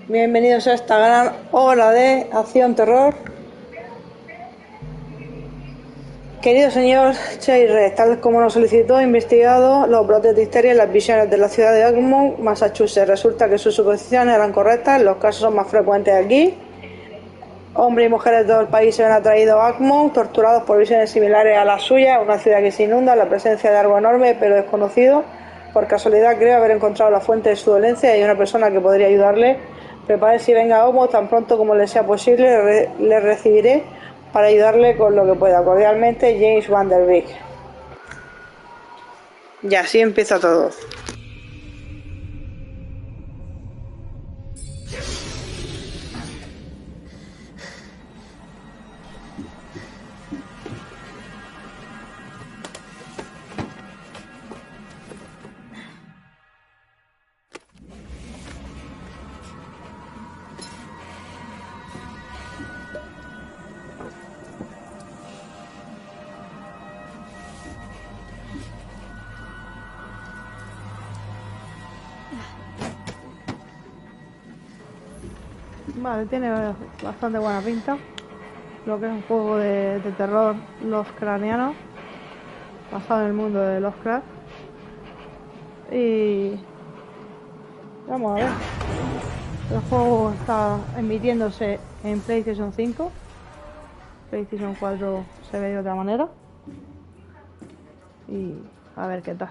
Bienvenidos a esta gran hora de acción-terror. Querido señor Cheyre, tal como nos solicitó, he investigado los brotes de histeria en las visiones de la ciudad de Oakmont, Massachusetts. Resulta que sus suposiciones eran correctas, los casos son más frecuentes aquí. Hombres y mujeres de todo el país se ven atraídos a Oakmont, torturados por visiones similares a las suyas, una ciudad que se inunda, la presencia de algo enorme pero desconocido. Por casualidad creo haber encontrado la fuente de su dolencia y hay una persona que podría ayudarle. Prepárese y venga a Oakmont tan pronto como le sea posible, le recibiré para ayudarle con lo que pueda. Cordialmente, James Van Der Beek. Y así empieza todo. Vale, tiene bastante buena pinta. Lo que es un juego de terror Lovecraftiano, basado en el mundo de Lovecraft. Y vamos a ver. El juego está emitiéndose en PlayStation 5. PlayStation 4 se ve de otra manera. Y a ver qué tal.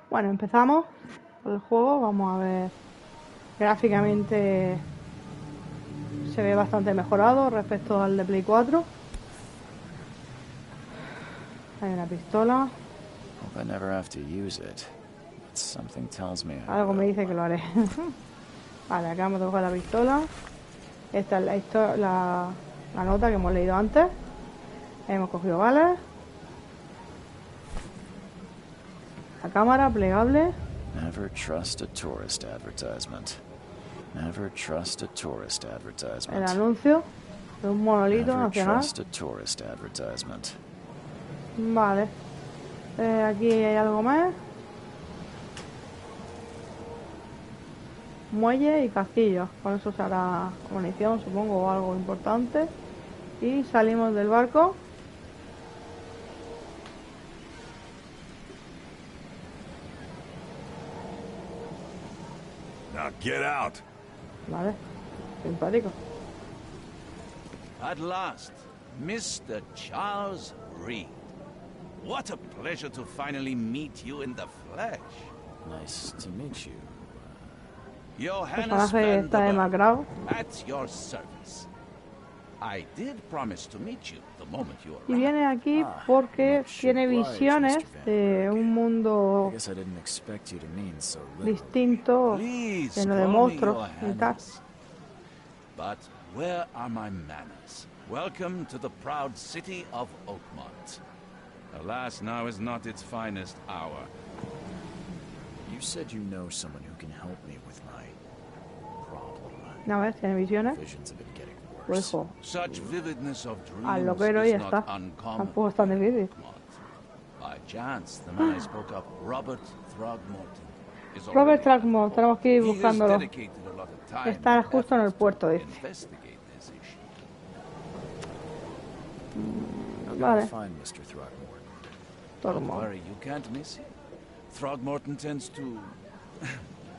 Bueno, empezamos el juego. Vamos a ver. Gráficamente se ve bastante mejorado respecto al de Play 4. Hay una pistola. Algo me dice que lo haré. Vale, acá vamos a coger la pistola. Esta es la nota que hemos leído antes. Hemos cogido balas. La cámara plegable. Never trust a tourist advertisement. Never trust a tourist advertisement. El anuncio de un monolito Never nacional. trust a tourist advertisement. Vale. Aquí hay algo más. Muelle y castillo. Con eso se hará munición, supongo, o algo importante. Y salimos del barco. Now get out. Vale. Simpático. At last, Mr. Charles Reed. What a pleasure to finally meet you in the flesh. Nice to meet you. Johannes Personaje está demacrado. at your service. I did promise to meet you the moment you Y arrived. viene aquí porque tiene visiones de un mundo I guess I didn't expect you to mean so little. distinto, Please lleno de call me monstruos y tal. Johannes. But where are my manners? Welcome to the proud city of Oakmont. Alas, now is not its finest hour. You said you know someone who can help me with my problem. A ver, tiene visiones. Visions have been getting Pues worse. hijo, Such vividness of al dreams loquero y is ya not está. uncommon. Tampoco es tan difícil. By chance, the man I spoke of, Robert Throgmorton, is Robert already- Trackmore, tenemos que ir He has buscándolo. dedicated a lot of time Está and justo en el effort puerto, to dice. investigate this issue. How can Vale. I find Mr. Throckmorton? Don't Tormo. worry, you can't miss him. Throgmorton tends to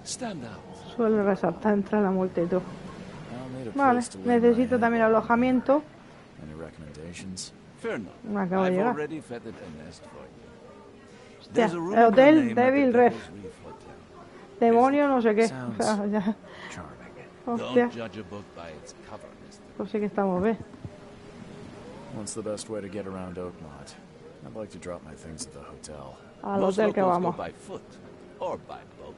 stand out. Suele resaltar entre la multitud. I'll need a Vale, place to lay my necesito head. también alojamiento. Any recommendations? Fear not. Me acabo de I've llegar. already feathered a nest for you. Hostia, There's a room el with a Hotel name at the Devil Devil's Reef. Reef Hotel. Demonio no sé qué. O Sounds sea, ya. charming. Hostia. Don't judge a book by its cover, mister. Pues sí que estamos bien. What's the best way to get around Oakmont? I'd like to drop my things at the hotel. Al Most hotel que locals go vamos. by foot or by boat.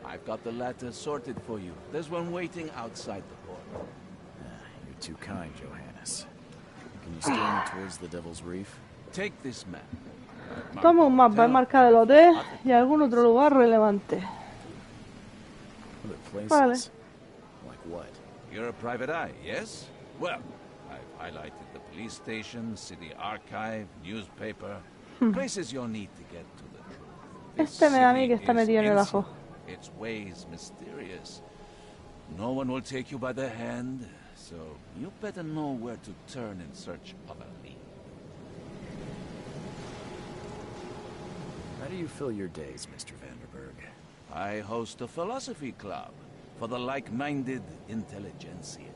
I've got the latter sorted for you. There's one waiting outside the port. You're too kind, Johannes. Can you steer me towards the Devil's Reef? Take this map. Toma un mapa, he marcado el hotel y algún otro lugar relevante. Other places? Vale. Like what? You're a private eye, yes? Well, I've highlighted the police station, city archive, newspaper, places you'll need to get to the truth. This Este me da a mí que city está is metido en el ancient, ajo. its ways mysterious. No one will take you by the hand, so you better know where to turn in search of a lead. How do you fill your days, Mr. Vanderberg? I host a philosophy club for the like-minded intelligentsia,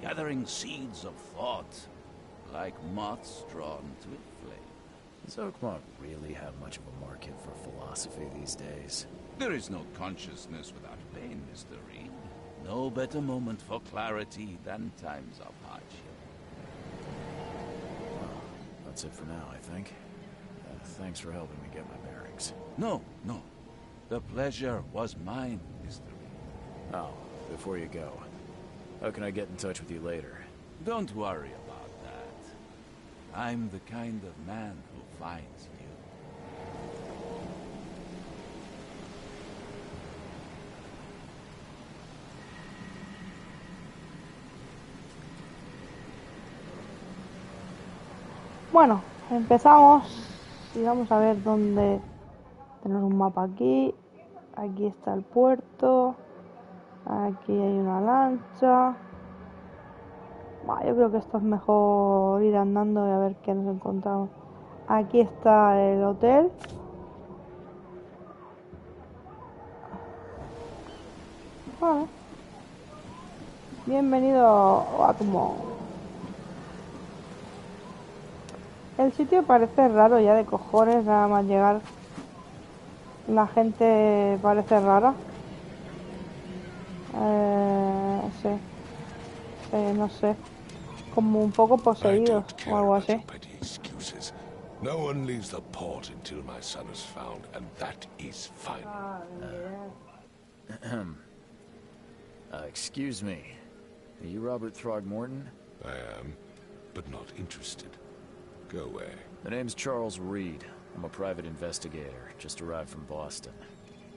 gathering seeds of thought, like moths drawn to a flame. Does Oakmont really have much of a market for philosophy these days? There is no consciousness without pain, Mr. Reed. No better moment for clarity than times of hardship. Well, that's it for now, I think. Thanks for helping me get my bearings. No. The pleasure was mine, Mr. Reed. Oh, before you go, how can I get in touch with you later? Don't worry about that. I'm the kind of man who finds you. Bueno, empezamos y vamos a ver dónde. Tenemos un mapa aquí. Aquí está el puerto. Aquí hay una lancha. Bah, yo creo que esto es mejor ir andando y a ver qué nos encontramos. Aquí está el hotel. Vale. Bienvenido a Atmo. El sitio parece raro ya de cojones, nada más llegar. La gente parece rara. Sí. No sé. Como un poco poseídos o algo así. No one leaves the port until my son is found, and that is final. Excuse me. Are you Robert Throgmorton? I am, but not interested. Go away. The name's Charles Reed. I'm a private investigator, just arrived from Boston.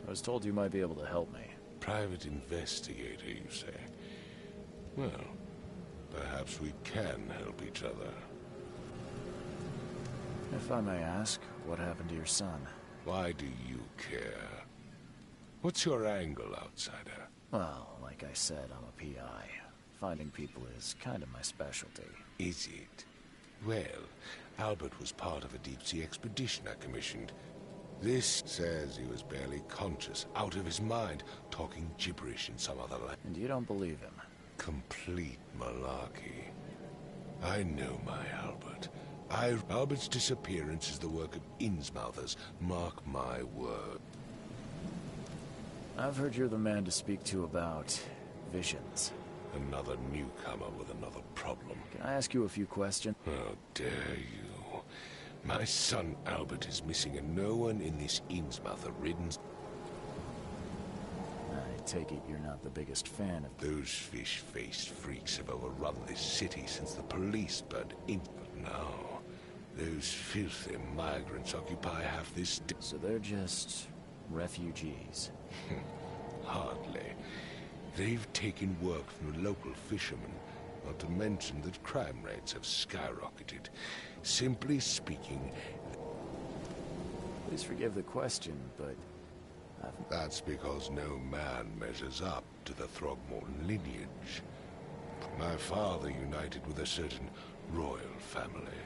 I was told you might be able to help me. Private investigator, you say? Well, perhaps we can help each other. If I may ask, what happened to your son? Why do you care? What's your angle, outsider? Well, like I said, I'm a PI. Finding people is kind of my specialty. Is it? Well, Albert was part of a deep-sea expedition I commissioned. This says he was barely conscious, out of his mind, talking gibberish in some other language. And you don't believe him? Complete malarkey. I know my Albert. Albert's disappearance is the work of Innsmouthers. Mark my word. I've heard you're the man to speak to about visions. Another newcomer with another problem. Can I ask you a few questions? How dare you? My son Albert is missing, and no one in this Innsmouther-ridden... I take it you're not the biggest fan of... Those fish-faced freaks have overrun this city since the police burned in. But now, those filthy migrants occupy half this... So they're just refugees? Hardly. They've taken work from the local fishermen, not to mention that crime rates have skyrocketed. Simply speaking... Please forgive the question, but... That's because no man measures up to the Throgmorton lineage. My father united with a certain royal family.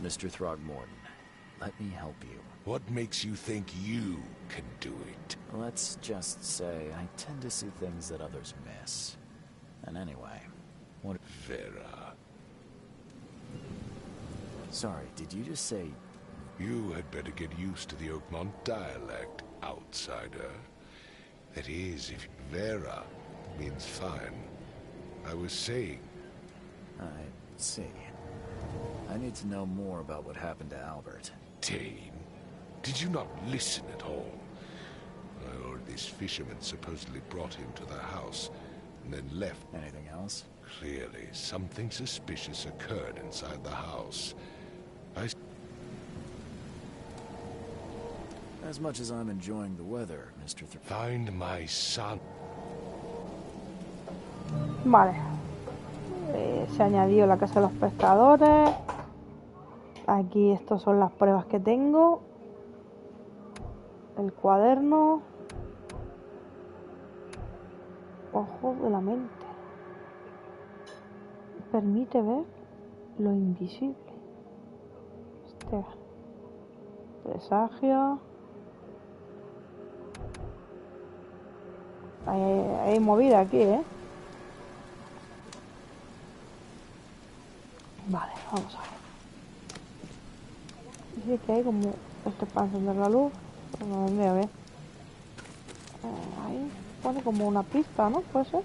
Mr. Throgmorton, let me help you. What makes you think you can do it? Let's just say I tend to see things that others miss. And anyway, what... Vera. Sorry, did you just say... You had better get used to the Oakmont dialect. outsider. That is, if Vera means fine. I was saying... I see. I need to know more about what happened to Albert. Tame, did you not listen at all? My lord, this fisherman supposedly brought him to the house, and then left. Anything else? Clearly, something suspicious occurred inside the house. As much as I'm enjoying the weather, Mr. Find my son. Vale. Se añadió la casa de los pescadores. Aquí estas son las pruebas que tengo. El cuaderno. Ojo de la mente. Permite ver lo invisible. Este. Presagio. Hay movida aquí, ¿eh? Vale, vamos a ver. Dice que hay como... Esto es para encender la luz. Pero no vendría bien. Ahí pone como una pista, ¿no? Puede ser.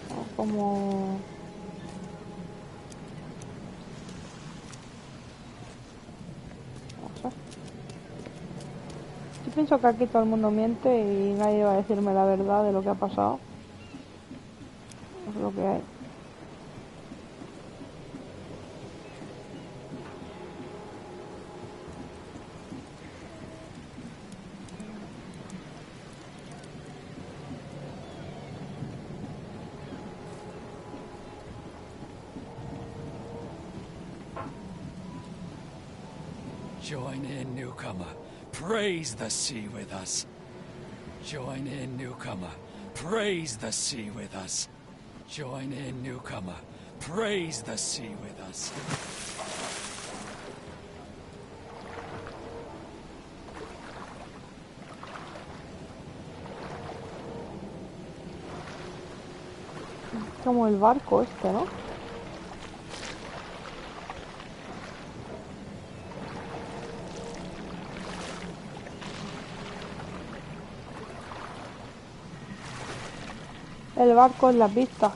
O como... No sé. Yo pienso que aquí todo el mundo miente y nadie va a decirme la verdad de lo que ha pasado. Es lo que hay. Join in, newcomer. Praise the sea with us. Join in, newcomer. Praise the sea with us. Join in, newcomer. Praise the sea with us. Como el barco este, ¿no? El barco en la pista.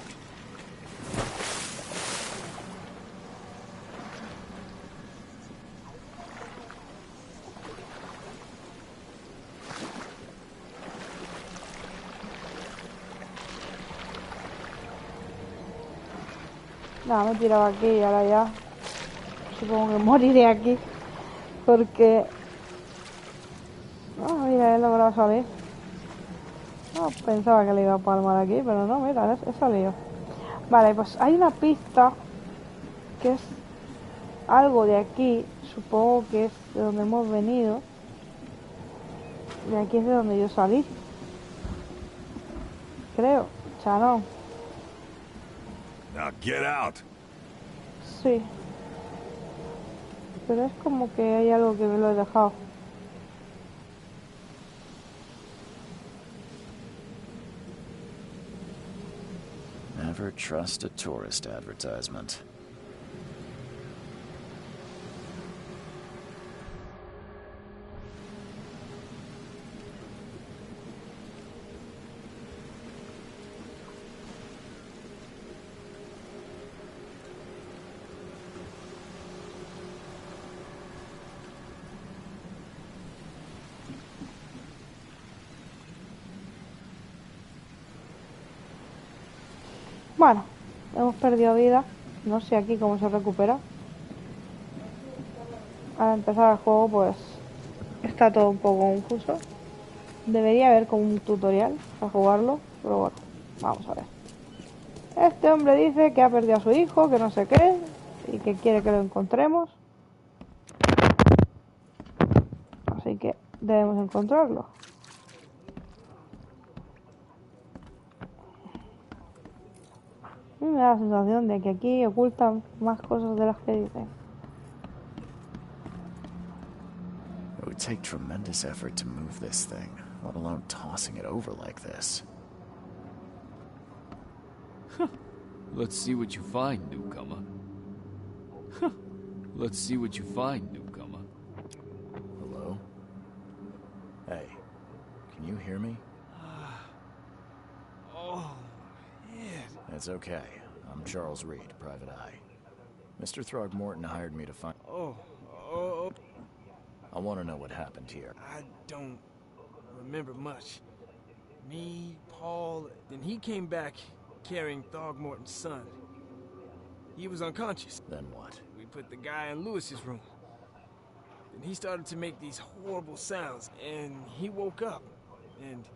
Nada, me he tirado aquí y ahora ya supongo que moriré aquí porque... Ah, mira, he logrado salir. No, pensaba que le iba a palmar aquí, pero no, mira, he salido. Vale, pues hay una pista que es algo de aquí, supongo que es de donde hemos venido. De aquí es de donde yo salí. Creo, Chanón. Now get out. Sí. Pero es como que hay algo que me lo he dejado. Never trust a tourist advertisement. Bueno, hemos perdido vida. No sé aquí cómo se recupera. Al empezar el juego pues está todo un poco confuso. Debería haber como un tutorial para jugarlo, pero bueno, vamos a ver. Este hombre dice que ha perdido a su hijo, que no sé qué, y que quiere que lo encontremos. Así que debemos encontrarlo. Me da la sensación de que aquí ocultan más cosas de las que dicen. It would take tremendous effort to move this thing, let alone tossing it over like this. Let's see what you find, newcomer. Let's see what you find, newcomer. Hello? hear me? Oh, yeah. It's okay. I'm Charles Reed, Private Eye. Mr. Throgmorton hired me to find... Oh, I want to know what happened here. I don't remember much. Me, Paul, then he came back carrying Throgmorton's son. He was unconscious. Then what? We put the guy in Lewis's room. Then he started to make these horrible sounds, and he woke up. And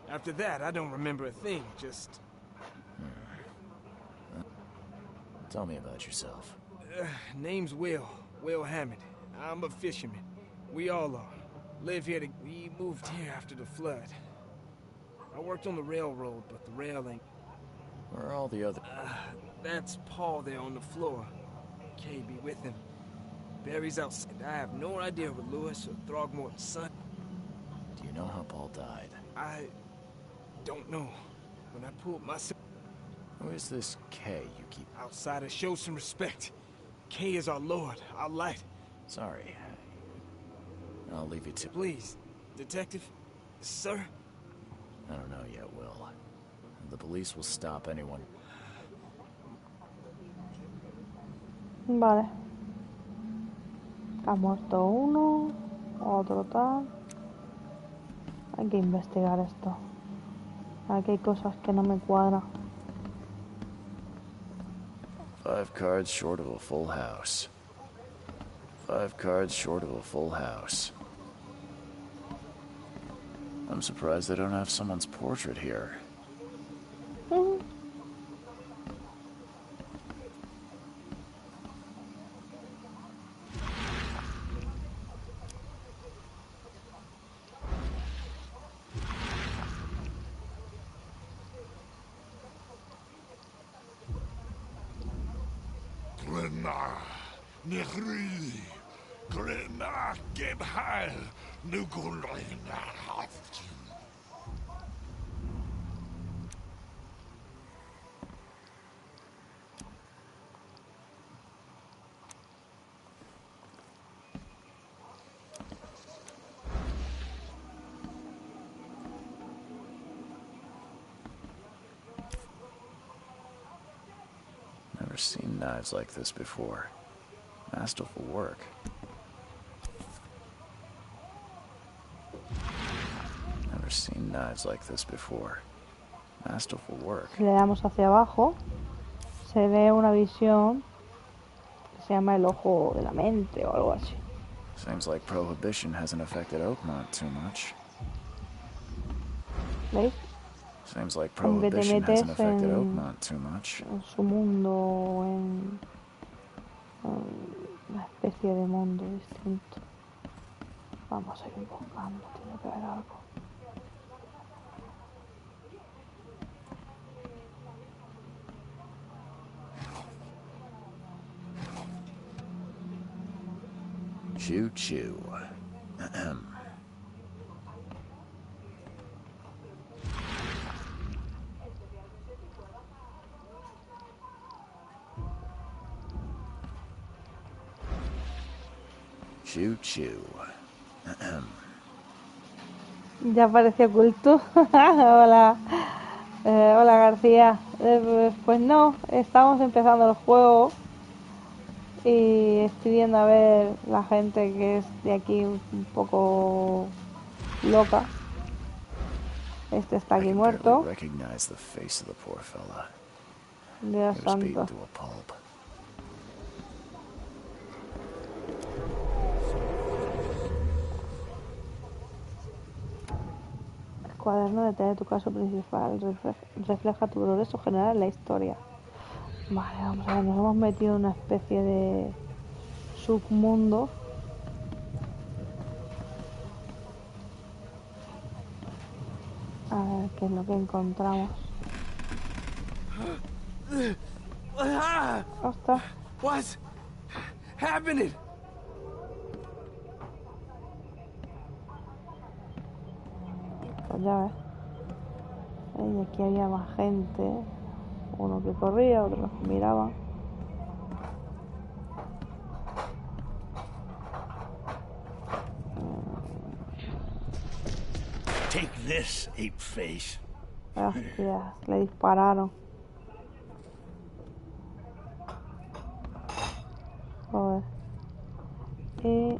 after that, I don't remember a thing, just... Tell me about yourself. Name's Will Hammond. I'm a fisherman. We all are. Live here. We moved here after the flood. I worked on the railroad, but the rail ain't... Where are all the other... That's Paul there on the floor. Kay be with him. Barry's outside. I have no idea what Lewis or Throgmorton's son... Do you know how Paul died? I don't know. When I pulled myself... Who is this Kay you keep... Outsiders, show some respect. Kay is our lord, our light. Sorry. I'll leave you to... Please, detective, sir. I don't know yet, Will. The police will stop anyone. Vale. Ha muerto uno, otro tal. Hay que investigar esto. Aquí hay cosas que no me cuadran. 5 cards short of a full house. 5 cards short of a full house. I'm surprised they don't have someone's portrait here. Never seen knives like this before. Masterful work. Never seen knives like this before. Masterful work. Si le damos hacia abajo, se ve una visión que se llama el ojo de la mente o algo así. Seems like prohibition hasn't affected Oakmont too much. ¿Veis? Seems like Como que te prohibition metes hasn't affected Oakmont too much. en su mundo, en una especie de mundo distinto. Vamos a ir buscando, tiene que haber algo. Choo choo. Ahem. Choo choo. Ahem. Ya apareció oculto. Hola. Hola García. Pues no, estamos empezando el juego y estoy viendo a ver la gente que es de aquí un poco loca. Este está I aquí can muerto. barely recognize the face of the poor fella. Dios He was beaten santo. to a pulp. El cuaderno de tener tu caso principal refleja tu progreso general en la historia. Vale, vamos a ver, nos hemos metido en una especie de submundo. A ver qué es lo que encontramos. Ostras, What's happening? pues ya ves. Y aquí había más gente. Uno que corría, otro que miraba. Take this, ape face. Gracias, le dispararon. Joder. Y...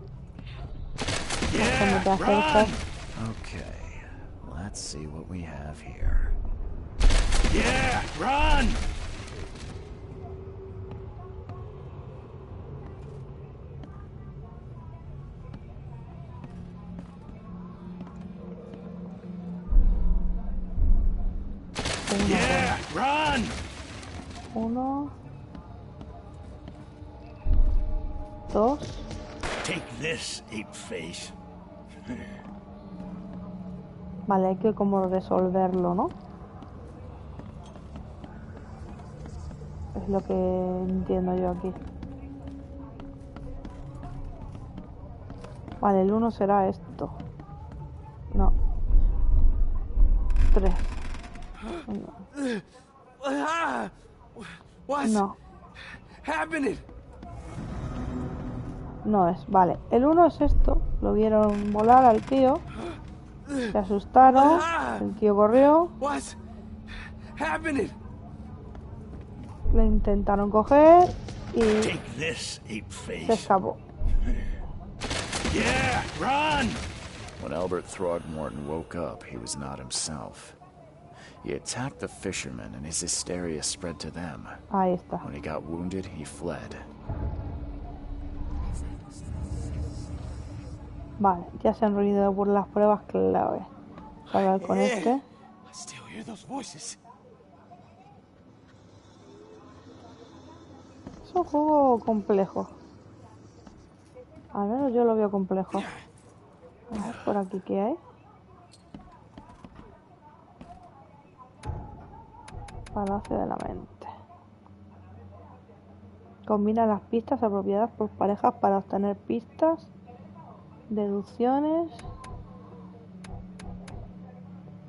Yeah, te acercas. Okay, let's see what we have here. Yeah, run! Yeah, run! 1, 2. Take this, ape face. Vale, hay que como resolverlo, ¿no? Es lo que entiendo yo aquí. Vale, el 1 será esto. No. 3. What's No. happening? No es. Vale, el 1 es esto. Lo vieron volar al tío. Se asustaron. El tío corrió. What's happening? Le intentaron coger y Take this, ape se face. escapó. Yeah, run! When Albert Throgmorton woke up, he was not himself. He attacked the fishermen and his hysteria spread to them. Ahí está. When he got wounded, he fled. Vale, ya se han reunido por las pruebas clave. Vamos a hablar con este. I still hear those voices. Es un juego complejo. Al menos yo lo veo complejo. A ver por aquí qué hay. Palacio de la mente. Combina las pistas apropiadas por parejas para obtener pistas, deducciones,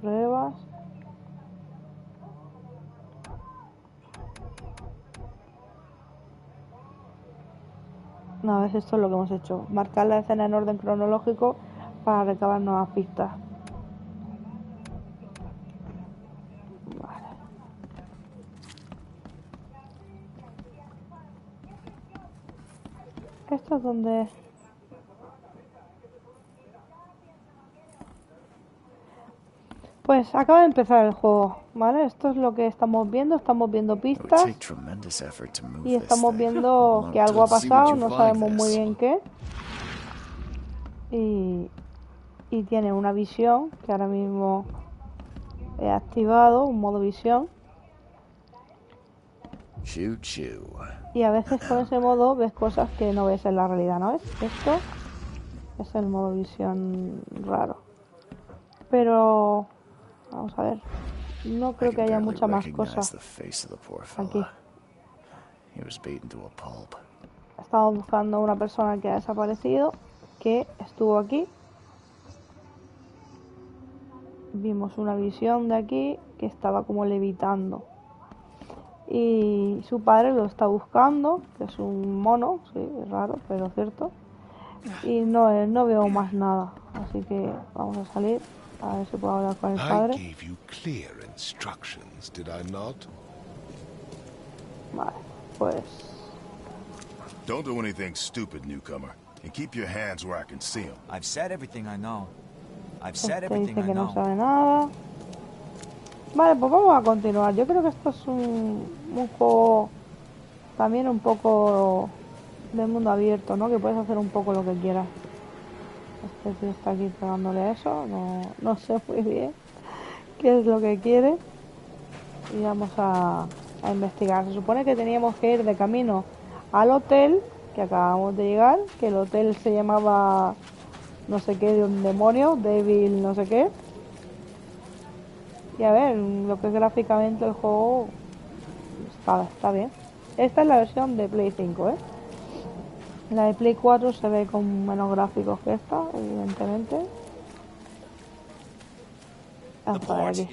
pruebas. No, a ver, esto es lo que hemos hecho. Marcar la escena en orden cronológico para recabar nuevas pistas. Vale. Esto es donde... Pues acaba de empezar el juego, ¿vale? Esto es lo que estamos viendo pistas y estamos viendo que algo ha pasado, no sabemos muy bien qué. Y tiene una visión que ahora mismo he activado, un modo visión. Y a veces con ese modo ves cosas que no ves en la realidad, ¿no ves? Esto es el modo visión raro. Pero... vamos a ver. No creo que haya mucha más cosas aquí. Estamos buscando a una persona que ha desaparecido, que estuvo aquí. Vimos una visión de aquí que estaba como levitando. Y su padre lo está buscando, que es un mono, sí, es raro, pero cierto. Y no veo más nada, así que vamos a salir. A ver si puedo hablar con el padre. Vale, pues... Don't do anything stupid, newcomer. And keep your hands where I can see them. I've said everything I know. Este dice que no sabe nada. Vale, pues vamos a continuar. Yo creo que esto es un juego también un poco de mundo abierto, ¿no? Que puedes hacer un poco lo que quieras. Este tío está aquí pegándole a eso. No sé muy bien qué es lo que quiere. Y vamos a investigar. Se supone que teníamos que ir de camino al hotel que acabamos de llegar. Que el hotel se llamaba no sé qué de un demonio, Devil no sé qué. Y a ver, lo que es gráficamente el juego está bien. Esta es la versión de Play 5, ¿eh? La de Play 4 se ve con menos gráficos que esta, evidentemente. Hasta aquí.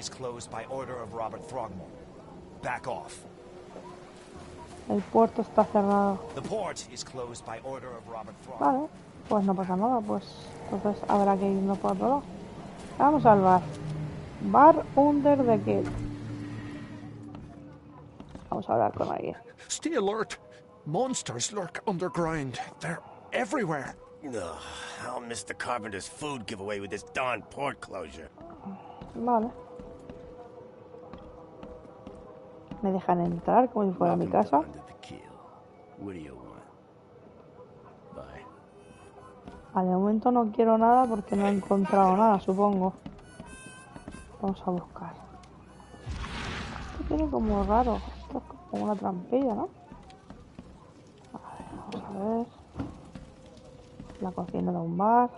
El puerto está cerrado. Vale, pues no pasa nada, pues entonces habrá que irnos por otro lado. Vamos al bar. Bar under the gate. Vamos a hablar con alguien. Stay alert. Monsters lurk underground. They're everywhere. Ugh, I'll miss the carpenter's food giveaway with this darn port closure. Vale. Me dejan entrar como si fuera mi casa. Vale, de momento no quiero nada porque no he encontrado nada, supongo. Vamos a buscar. Esto tiene como raro. Esto es como una trampilla, ¿no? Vale, vamos a ver. La cocina de un bar.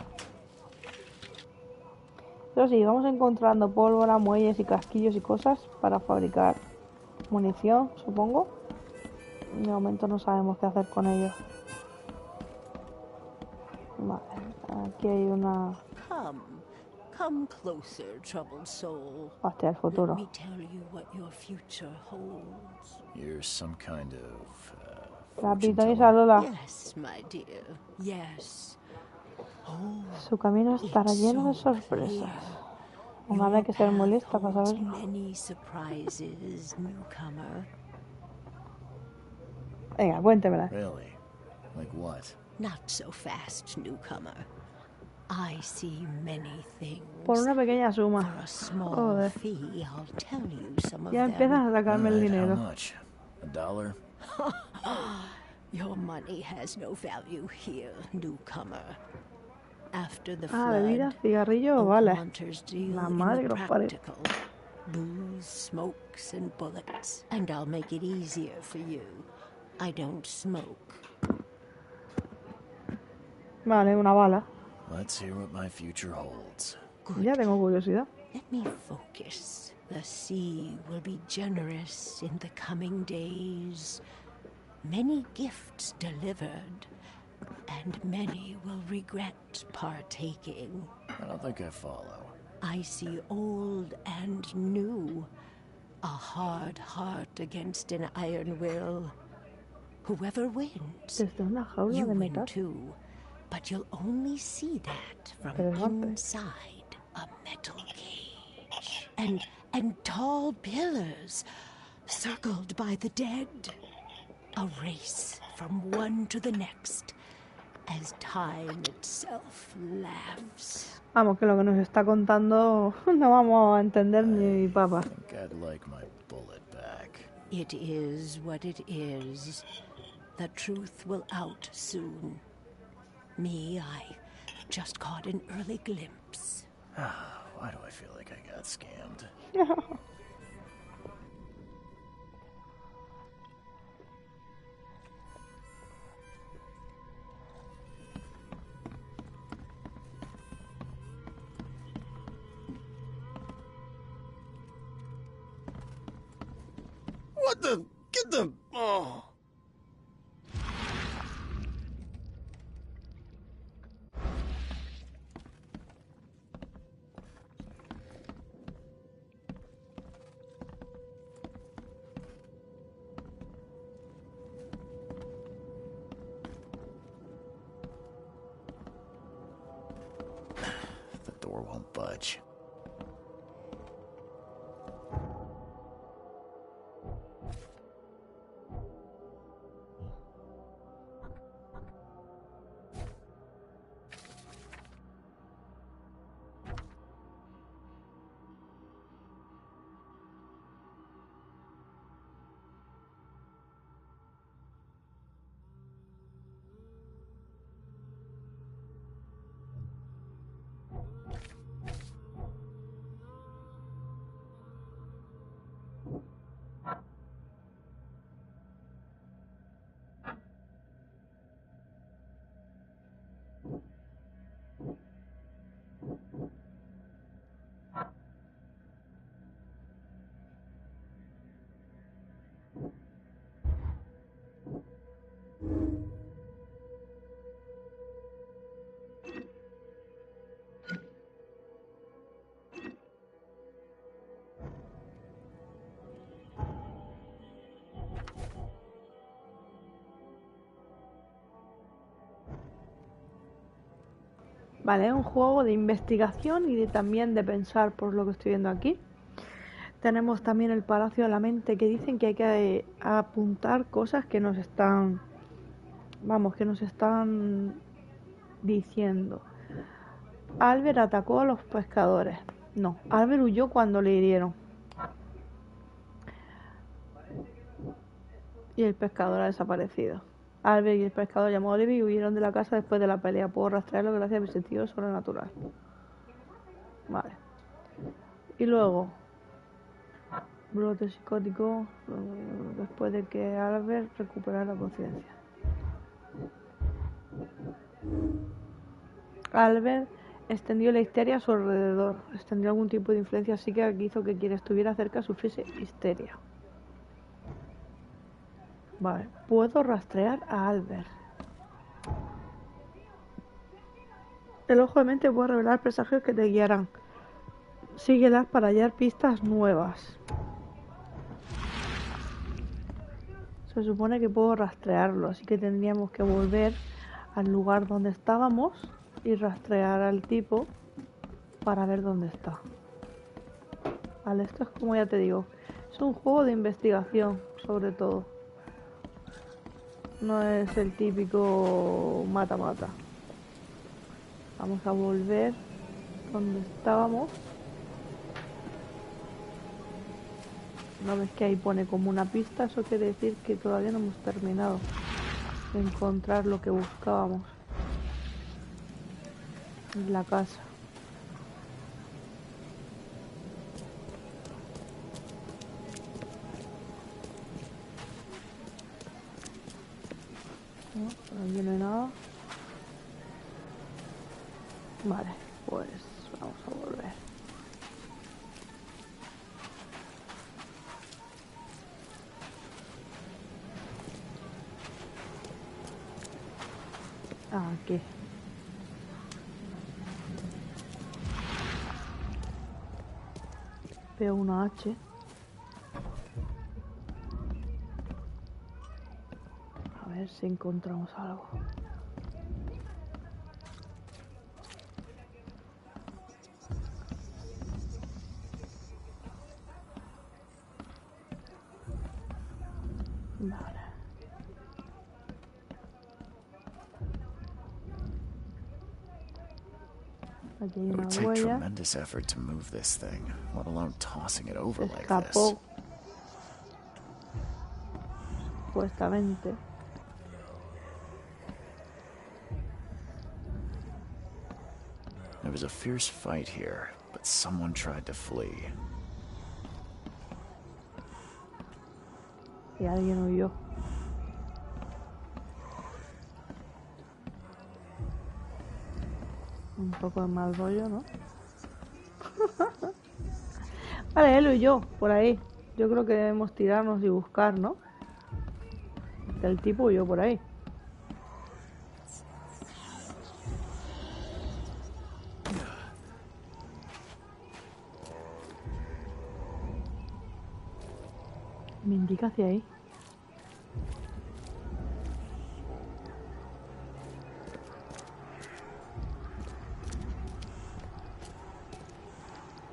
Pero sí, vamos encontrando pólvora, muelles y casquillos y cosas para fabricar munición, supongo. De momento no sabemos qué hacer con ellos. Vale, aquí hay una... Come closer, troubled soul. Hostia, el futuro. Let me tell you what your future holds. You're some kind of... La fortune pitonisa teller? Lola. Yes, my dear. Yes. Su camino estará lleno de sorpresas. Una vez hay que ser muy lista para saberlo. Many surprises, newcomer. Venga, cuéntemela. Really? Like what? Not so fast, newcomer. I see many things. Por una pequeña For suma. a small Joder. fee, I'll tell you some of Ya them. empiezan a sacarme el Alright, how dinero. much? $1? Your money has no value here, newcomer. After the Ah, flood, bebidas, cigarrillos, old vale. hunters deal La in madre the que los parió. practical. Booze, smokes, and bullets. And I'll make it easier for you. I don't smoke. Vale, una bala. Let's hear what my future holds. Ya tengo curiosidad. Let me focus. The sea will be generous in the coming days. Many gifts delivered, and many will regret partaking. I don't think I follow. I see old and new. A hard heart against an iron will. Whoever wins, Desde una jaula you de win metal. too. But you'll only see that from Interesante. inside a metal cage. And tall pillars circled by the dead. A race from one to the next as time itself laughs. Vamos, que lo que nos está contando no vamos a entender ni papa. I think I'd like my bullet back. It is what it is. The truth will out soon. Me, I just caught an early glimpse. Why do I feel like I got scammed? What the? Get the... Oh. The door won't budge. Vale, es un juego de investigación y también de pensar, por lo que estoy viendo aquí. Tenemos también el Palacio de la Mente, que dicen que hay que apuntar cosas que nos están... Vamos, que nos están diciendo. Albert atacó a los pescadores. No, Albert huyó cuando le hirieron. Y el pescador ha desaparecido. Albert y el pescador llamado Levi huyeron de la casa después de la pelea. Puedo rastrearlo gracias a mi sentido sobrenatural. Vale. Y luego, brote psicótico después de que Albert recuperara la conciencia. Albert extendió la histeria a su alrededor. Extendió algún tipo de influencia psíquica que hizo que quien estuviera cerca sufriese histeria. Vale, puedo rastrear a Albert. El ojo de mente puede revelar presagios que te guiarán. Síguelas para hallar pistas nuevas. Se supone que puedo rastrearlo, así que tendríamos que volver al lugar donde estábamos y rastrear al tipo para ver dónde está. Vale, esto es como ya te digo, es un juego de investigación, sobre todo. No es el típico mata-mata. Vamos a volver donde estábamos. ¿No ves que ahí pone como una pista? Eso quiere decir que todavía no hemos terminado de encontrar lo que buscábamos en la casa. No, por aquí no hay nada. Vale, pues vamos a volver. Aquí. Veo una H. A ver si encontramos algo. Vale. Aquí hay It una would take huella. tremendous effort to move this thing, let alone tossing it over like Escapó. this. Supuestamente. There was a fierce fight here, but someone tried to flee. Y alguien huyó. Un poco de mal rollo, ¿no? Vale, él huyó por ahí. Yo creo que debemos tirarnos y buscar, ¿no? El tipo huyó por ahí. Me indica hacia ahí.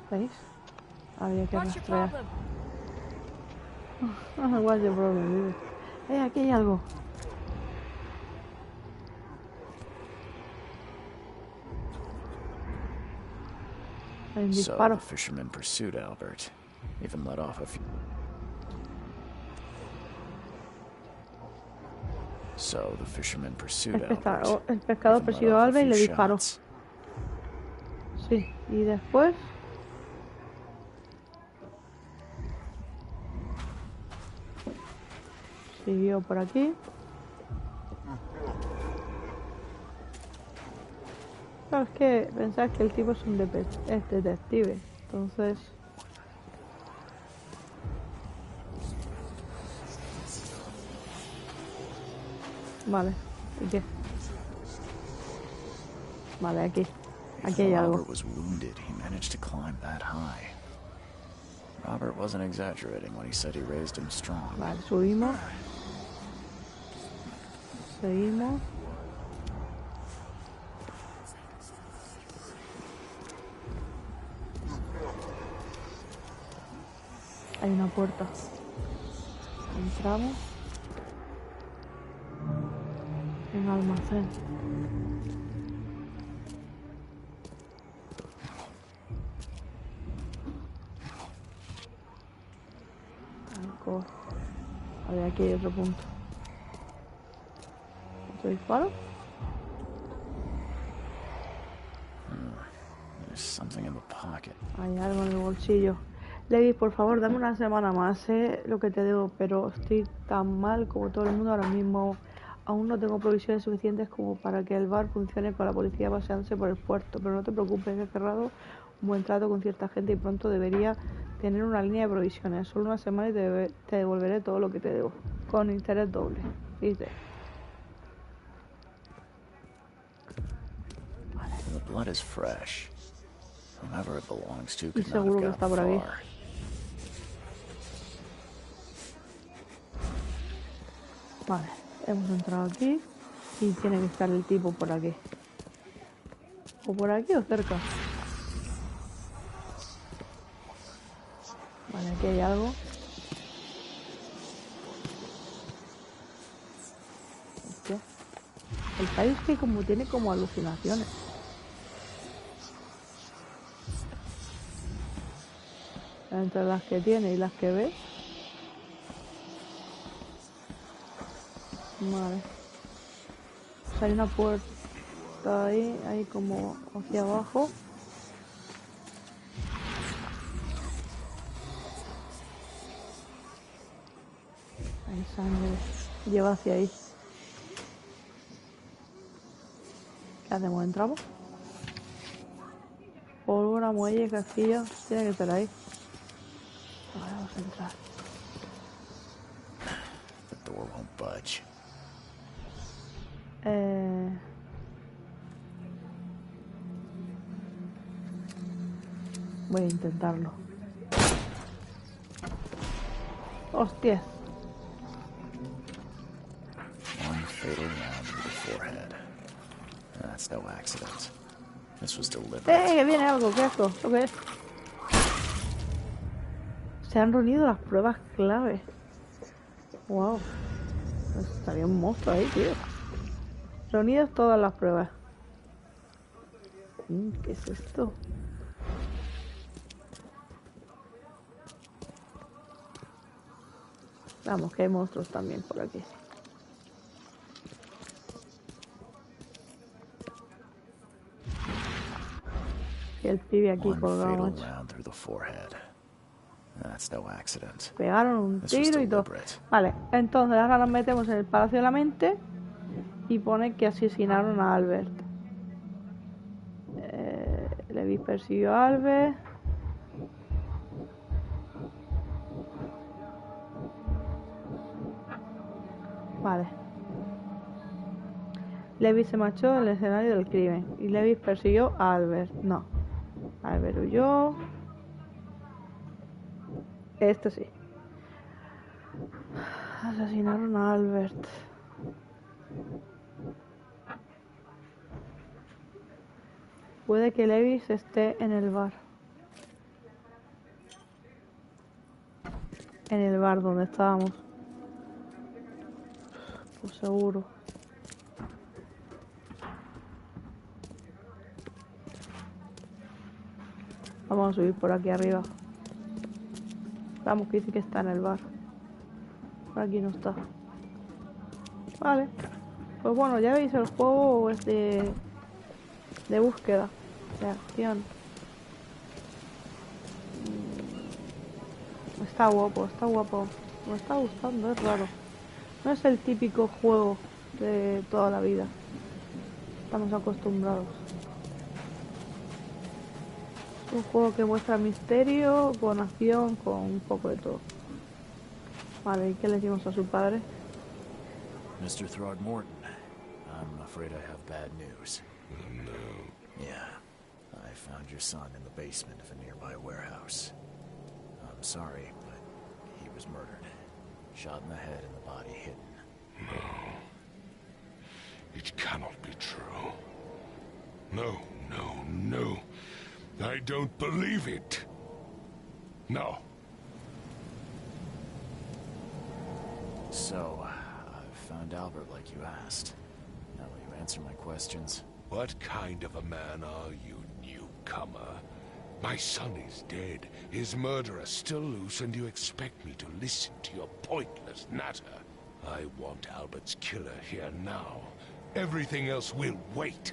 ¿Veis? Había que rastrear. What's your problem? Aquí hay algo. Hay un So disparo. the fisherman pursued Albert, even let off a few. So the fisherman pursued Albert. El pescador persiguió a Albert y le disparó. Shots. Sí, y después... siguió por aquí. Claro, es que pensás que el tipo es un detective, entonces... Vale, ¿y qué? Vale, aquí hay algo. Robert was wounded, he managed to climb that high. Robert wasn't exaggerating when he said he raised him strong. Vale, subimos. Seguimos. Hay una puerta. Entramos. Un almacén. Alcohol. A ver, aquí hay otro punto. ¿Otro disparo? There's something in the pocket. Hay algo en el bolsillo. Levi, por favor, dame una semana más. Sé lo que te debo, pero estoy tan mal como todo el mundo ahora mismo. Aún no tengo provisiones suficientes como para que el bar funcione con la policía paseándose por el puerto. Pero no te preocupes, he cerrado un buen trato con cierta gente y pronto debería tener una línea de provisiones. Solo una semana y te devolveré todo lo que te debo. Con interés doble. ¿Viste? The blood is fresh. Whomever it belongs to Y could not seguro que have está got por aquí. far. Vale, hemos entrado aquí y tiene que estar el tipo por aquí. O por aquí o cerca. Vale, aquí hay algo. Hostia. El país que como tiene como alucinaciones. Entre las que tiene y las que ve. Vale. Pues hay una puerta ahí como hacia abajo. Hay sangre. Lleva hacia ahí. ¿Qué hacemos? ¿Entramos? Pólvora, muelle, casquilla. Tiene que estar ahí. Vale, vamos a entrar. The door won't budge. Voy a intentarlo. Hostias. One fatal round through the forehead. That's no accident. This was deliberate. Que viene algo, ¿qué es esto? ¿Lo que es? Se han reunido las pruebas clave. Wow. Estaría un monstruo ahí, tío. Reunidas todas las pruebas. ¿Qué es esto? Vamos, que hay monstruos también por aquí. Y el pibe aquí colgado, macho. Pegaron un tiro y todo. Vale, entonces ahora nos metemos en el Palacio de la Mente y pone que asesinaron a Albert. Levi persiguió a Albert. Vale. Levi se marchó del escenario del crimen y Levi persiguió a Albert. No. Albert huyó. Esto sí. Asesinaron a Albert. Puede que Levi esté en el bar. En el bar donde estábamos. Pues seguro. Vamos a subir por aquí arriba. Vamos, que dice que está en el bar. Por aquí no está. Vale. Pues bueno, ya veis, el juego es de búsqueda, de acción. Está guapo, está guapo. Me está gustando, es raro. No es el típico juego de toda la vida. Estamos acostumbrados. Es un juego que muestra misterio, con acción, con un poco de todo. Vale, ¿y qué le decimos a su padre? Mr. Throgmorton, I'm afraid I have bad news. No. Yeah, I found your son in the basement of a nearby warehouse. I'm sorry, but he was murdered. Shot in the head and the body hidden. No. It cannot be true. No, no, no. I don't believe it. No. So, I've found Albert like you asked. Now will you answer my questions? What kind of a man are you, newcomer? My son is dead, his murderer still loose, and you expect me to listen to your pointless natter? I want Albert's killer here now. Everything else will wait.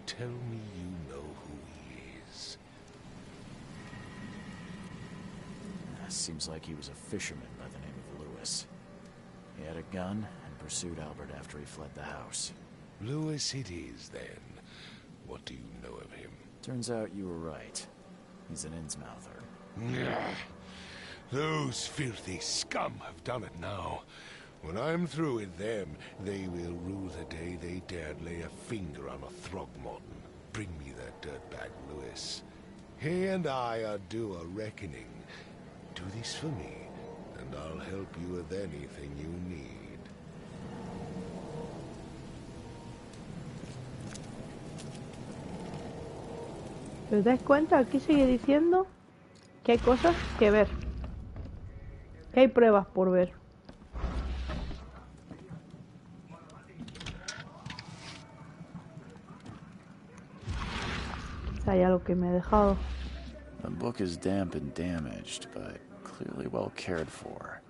Tell me you know who he is. Seems like he was a fisherman by the name of Lewis. He had a gun and pursued Albert after he fled the house. Lewis it is, then. What do you know of him? Turns out you were right. He's an Innsmouther. Those filthy scum have done it now. When I'm through with them, they will rue the day they dared lay a finger on a Throgmorton. Bring me that dirtbag, Lewis. He and I are due a reckoning. Do this for me, and I'll help you with anything you need. ¿Os dais cuenta? Aquí sigue diciendo que hay cosas que ver. Que hay pruebas por ver. Quizá hay algo que me he dejado. The book is damp and damaged, but clearly well cared for.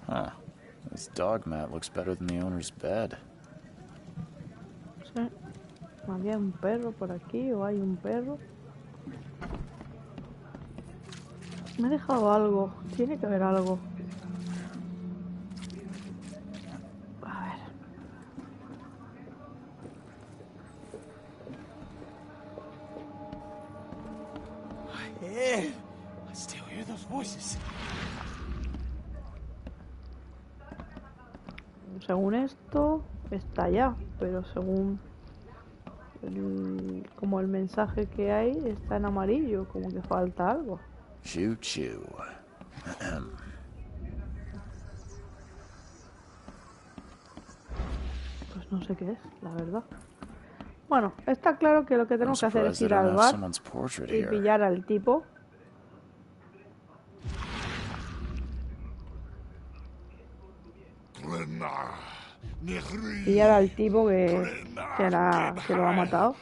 Huh. This dog mat looks better than the owner's bed. Sí. Había un perro por aquí, o hay un perro. Me he dejado algo. Tiene que haber algo. A ver. I still hear those voices. Según esto, está ya, pero según como el mensaje que hay, está en amarillo, como que falta algo. Choo choo. Pues no sé qué es, la verdad. Bueno, está claro que lo que tenemos que hacer es ir al bar y pillar al tipo. Pillar al tipo que lo ha matado.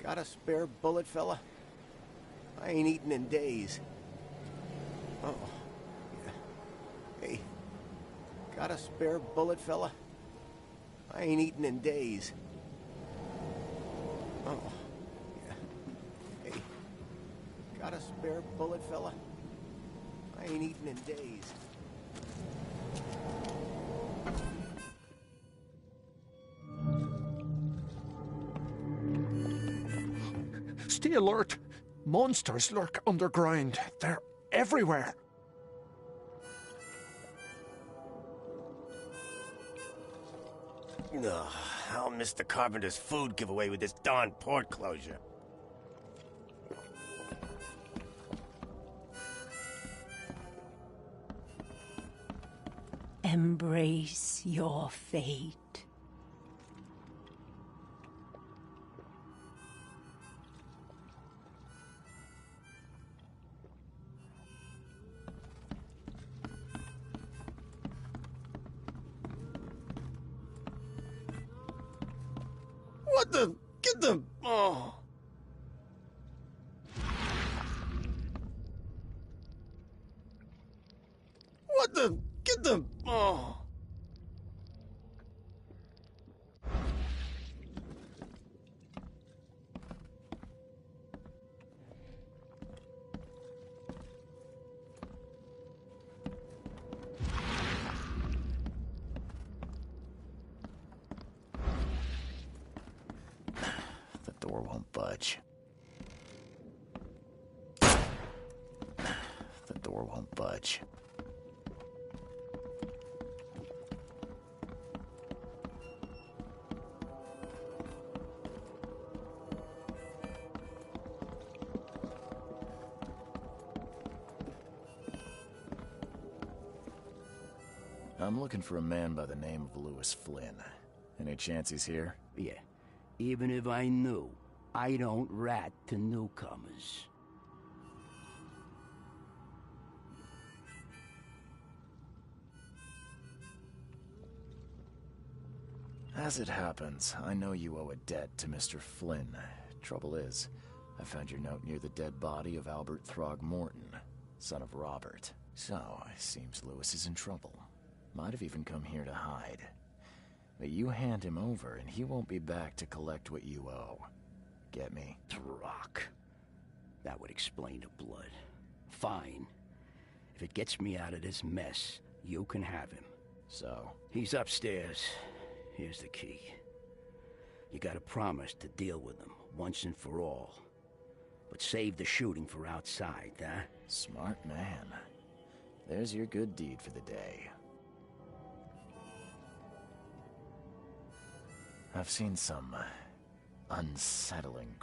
Got a spare bullet, fella? I ain't eaten in days. Oh. Hey. Got a spare bullet, fella? I ain't eaten in days. Oh. Hey. Got a spare bullet, fella? I ain't eaten in days. Stay alert. Monsters lurk underground. They're everywhere. Ugh, I'll miss the carpenter's food giveaway with this darn port closure. embrace your fate. What the? Get the... Oh. What the? Get the... Oh. The door won't budge. The door won't budge. I'm looking for a man by the name of Lewis Flynn. Any chance he's here? Yeah. Even if I knew, I don't rat to newcomers. As it happens, I know you owe a debt to Mr. Flynn. Trouble is, I found your note near the dead body of Albert Throgmorton, son of Robert. So, it seems Lewis is in trouble. Might have even come here to hide. But you hand him over and he won't be back to collect what you owe. Get me? Throck. That would explain the blood. Fine. If it gets me out of this mess, you can have him. So? He's upstairs. Here's the key. You gotta promise to deal with him, once and for all. But save the shooting for outside, huh? Smart man. There's your good deed for the day. I've seen some unsettling...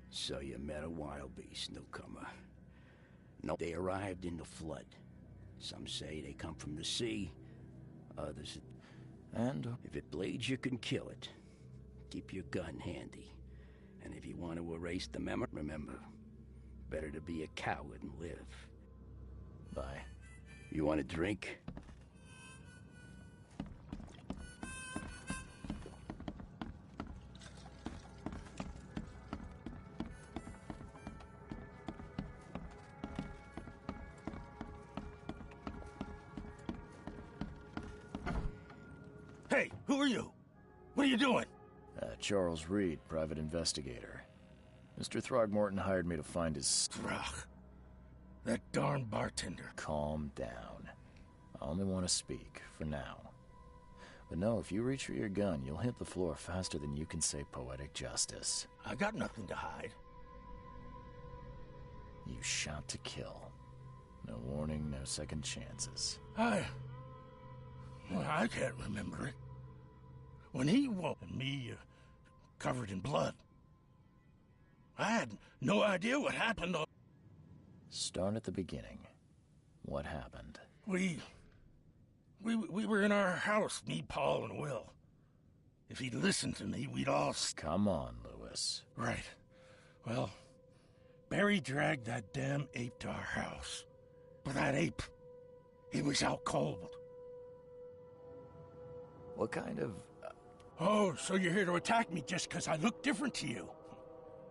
So you met a wild beast, newcomer. No, they arrived in the flood. Some say they come from the sea. Others... And? If it bleeds, you can kill it. Keep your gun handy. And if you want to erase the memory, remember, better to be a coward and live. Bye. You want a drink? Hey, who are you? What are you doing? Charles Reed, private investigator. Mr. Throgmorton hired me to find his... Throg. That darn bartender. Calm down. I only want to speak, for now. But no, if you reach for your gun, you'll hit the floor faster than you can say poetic justice. I got nothing to hide. You shot to kill. No warning, no second chances. Well, I can't remember it. When he woke and me covered in blood, I had no idea what happened. Start at the beginning. What happened? We were in our house, me, Paul, and Will. If he'd listened to me, we'd all... Come on, Lewis. Right. Well, Barry dragged that damn ape to our house. But that ape, he was out cold. What kind of... Oh, so you're here to attack me just because I look different to you?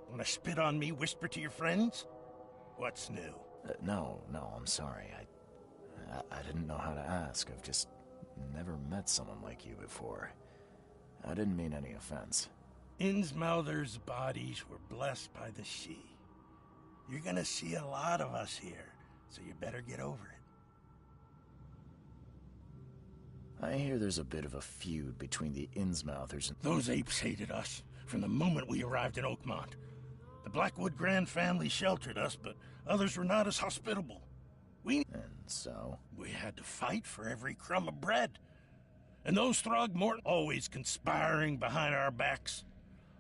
Want to spit on me, whisper to your friends? What's new? No, I'm sorry. I didn't know how to ask. I've just never met someone like you before. I didn't mean any offense. Innsmouther's bodies were blessed by the sea. You're gonna see a lot of us here, so you better get over it. I hear there's a bit of a feud between the Innsmouthers and... Those apes hated us from the moment we arrived in Oakmont. The Blackwood Grand family sheltered us, but others were not as hospitable. And so? We had to fight for every crumb of bread. And those Throgmorton always conspiring behind our backs.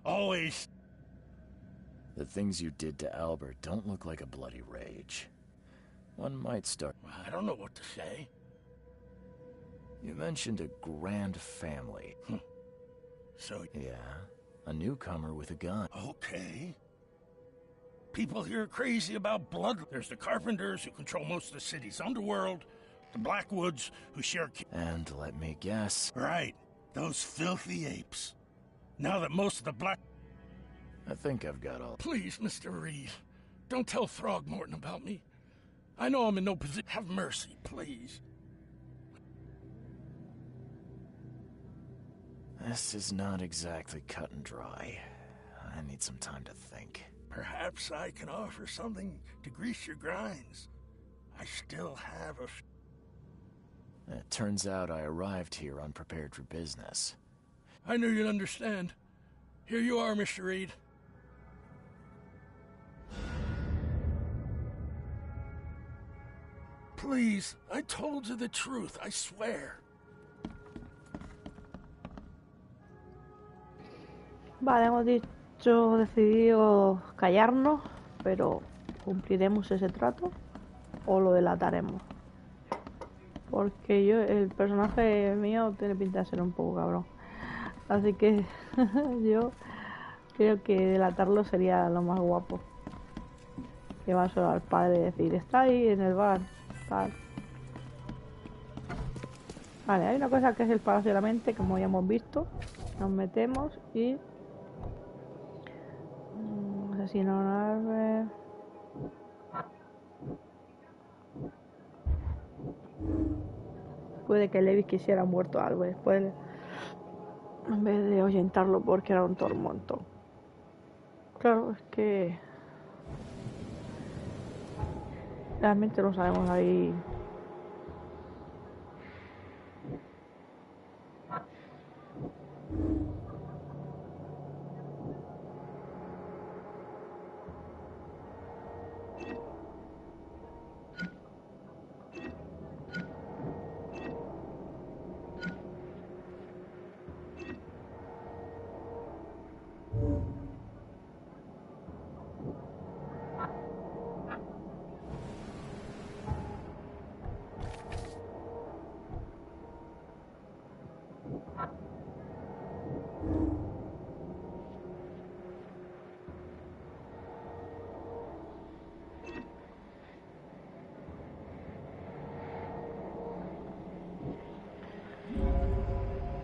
Always... The things you did to Albert don't look like a bloody rage. One might start... I don't know what to say. mentioned a grand family. So... Yeah, a newcomer with a gun. Okay. People here are crazy about blood. There's the Carpenters, who control most of the city's underworld. The Blackwoods, who share... And let me guess. Right. Those filthy apes. Now that most of the Black... I think I've got all... Please, Mr. Reed. Don't tell Throgmorton about me. I know I'm in no position. Have mercy, please. This is not exactly cut and dry. I need some time to think. Perhaps I can offer something to grease your grinds. I still have a... It turns out I arrived here unprepared for business. I knew you'd understand. Here you are, Mr. Reed. Please, I told you the truth, I swear. Vale, hemos decidido callarnos, pero ¿cumpliremos ese trato o lo delataremos? Porque el personaje mío tiene pinta de ser un poco cabrón. Así que yo creo que delatarlo sería lo más guapo. Que va solo al padre y decir, está ahí en el bar, tal. Vale, hay una cosa que es el Palacio de la Mente, como ya hemos visto. Nos metemos y... asesinar a un ave. Puede que Levis quisiera muerto a Albert, puede, en vez de ahuyentarlo porque era un tormento. Claro, es que realmente no sabemos ahí.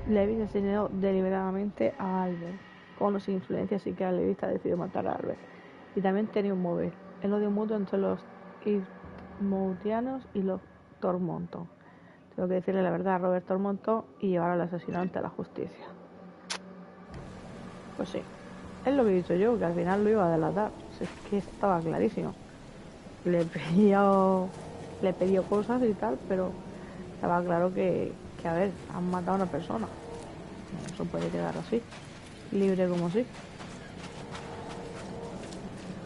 Levis asesinó deliberadamente a Albert. Con los influencias y que Levis ha decidido matar a Albert. Y también tenía un móvil. El odio mutuo entre los Ismoutianos y los Tormonton. Tengo que decirle la verdad a Robert Tormonton y llevar al asesino ante la justicia. Pues sí. Es lo que he dicho yo, que al final lo iba a delatar. Es que estaba clarísimo. Le pidió cosas y tal, pero estaba claro que a ver, han matado a una persona. No se puede quedar así, libre como sí.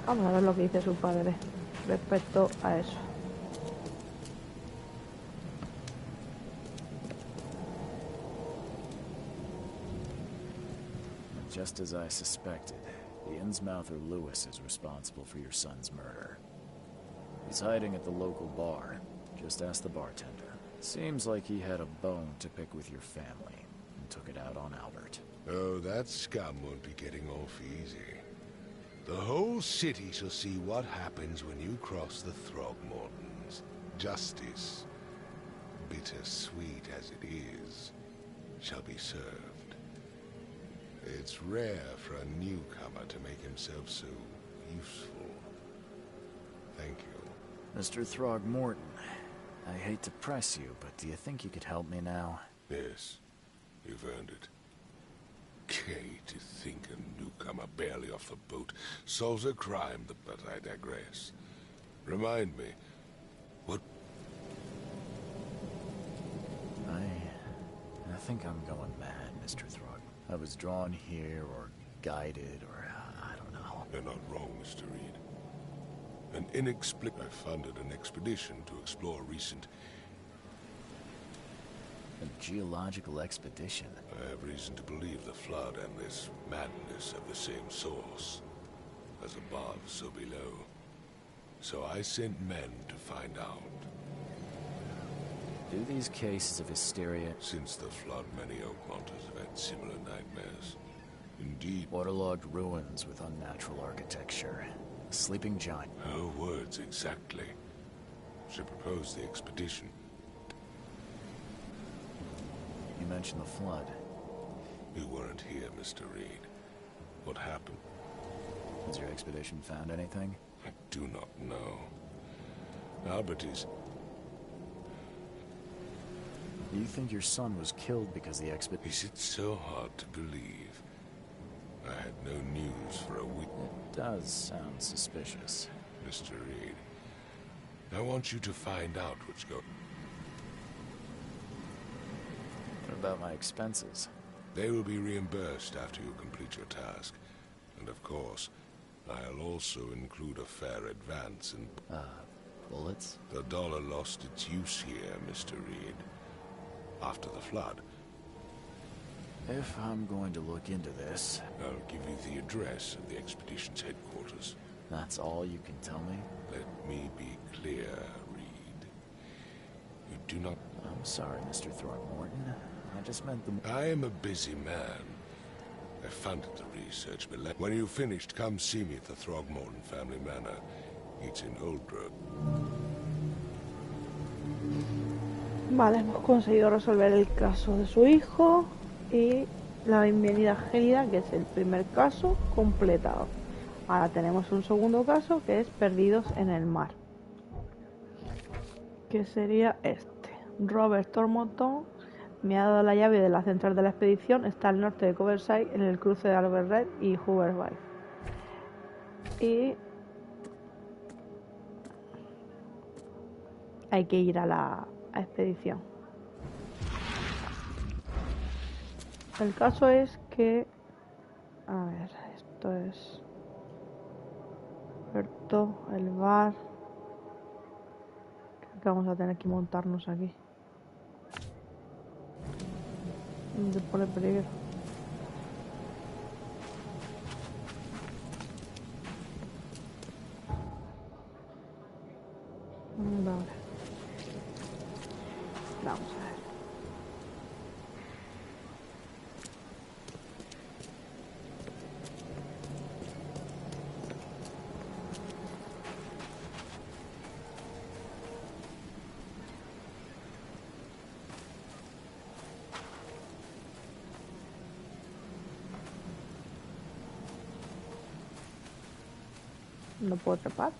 Vamos a ver lo que dice su padre respecto a eso. Just as I suspected, the Innsmouther Lewis is responsible for your son's murder. He's hiding at the local bar. Just ask the bartender. Seems like he had a bone to pick with your family and took it out on Albert. Oh, that scum won't be getting off easy. The whole city shall see what happens when you cross the Throgmortons. Justice, bittersweet as it is, shall be served. It's rare for a newcomer to make himself so useful. Thank you. Mr. Throgmorton, I hate to press you, but do you think you could help me now? Yes, you've earned it. Gay to think a newcomer barely off the boat solves a crime, but I digress. Remind me, what... I think I'm going mad, Mr. Throg. I was drawn here, or guided, or I don't know. You're not wrong, Mr. Reed. I funded an expedition to explore recent... A geological expedition? I have reason to believe the flood and this madness have the same source. As above, so below. So I sent men to find out. Do these cases of hysteria... Since the flood, many Oakmonters have had similar nightmares. Indeed. Waterlogged ruins with unnatural architecture. A sleeping giant. Her words exactly. She proposed the expedition. You mentioned the flood. You weren't here, Mr. Reed. What happened? Has your expedition found anything? I do not know. Albert is... You think your son was killed because the expedition... Is it so hard to believe? I had no news for a week. It does sound suspicious. Mr. Reed, I want you to find out what's going... What about my expenses? They will be reimbursed after you complete your task. And of course, I'll also include a fair advance in... bullets? The dollar lost its use here, Mr. Reed. After the flood. If I'm going to look into this... I'll give you the address of the expedition's headquarters. That's all you can tell me? Let me be clear, Reed. You do not... I'm sorry, Mr. Throckmorton. I just meant the... I am a busy man. I funded the research, but when you've finished, come see me at the Throckmorton family manor. It's in Oldbrook. Vale, hemos conseguido resolver el caso de su hijo y la bienvenida gélida, que es el primer caso completado. Ahora tenemos un segundo caso que es perdidos en el mar, que sería este. Robert Thornton me ha dado la llave de la central de la expedición. Está al norte de Coverside, en el cruce de Albert Red y Hoover Bay. Y hay que ir a la expedición. El caso es que... A ver, esto es... Puerto, el bar... Creo que vamos a tener que montarnos aquí. ¿Dónde pone peligro? Vale. Vamos a ver. No puedo trepar.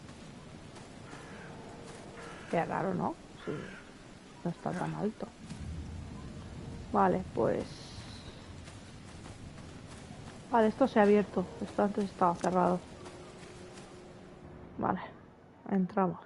Qué raro, ¿no? Sí. No está tan alto. Vale, pues... Vale, esto se ha abierto. Esto antes estaba cerrado. Vale, entramos.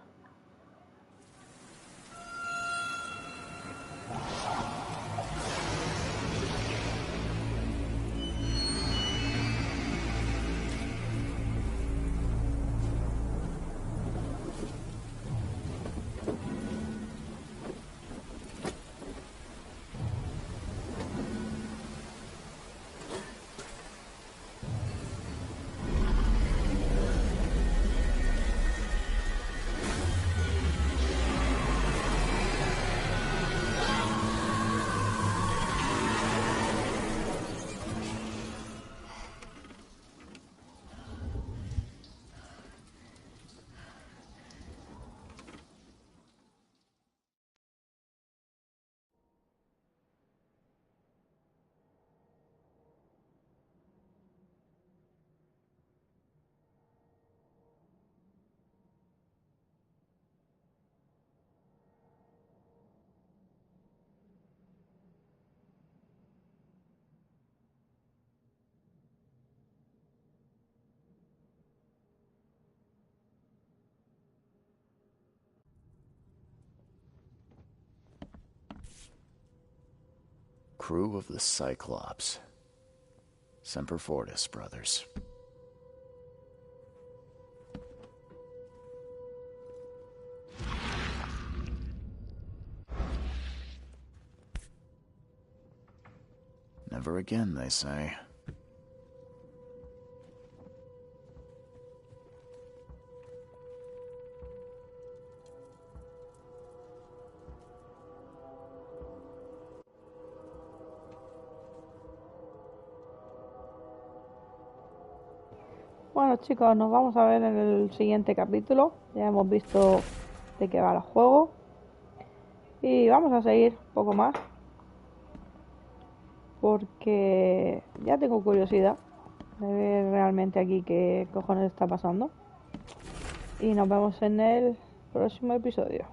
Crew of the Cyclops. Semper Fortis, brothers. Never again, they say. Bueno chicos, nos vamos a ver en el siguiente capítulo. Ya hemos visto de qué va el juego. Y vamos a seguir un poco más. Porque ya tengo curiosidad de ver realmente aquí qué cojones está pasando. Y nos vemos en el próximo episodio.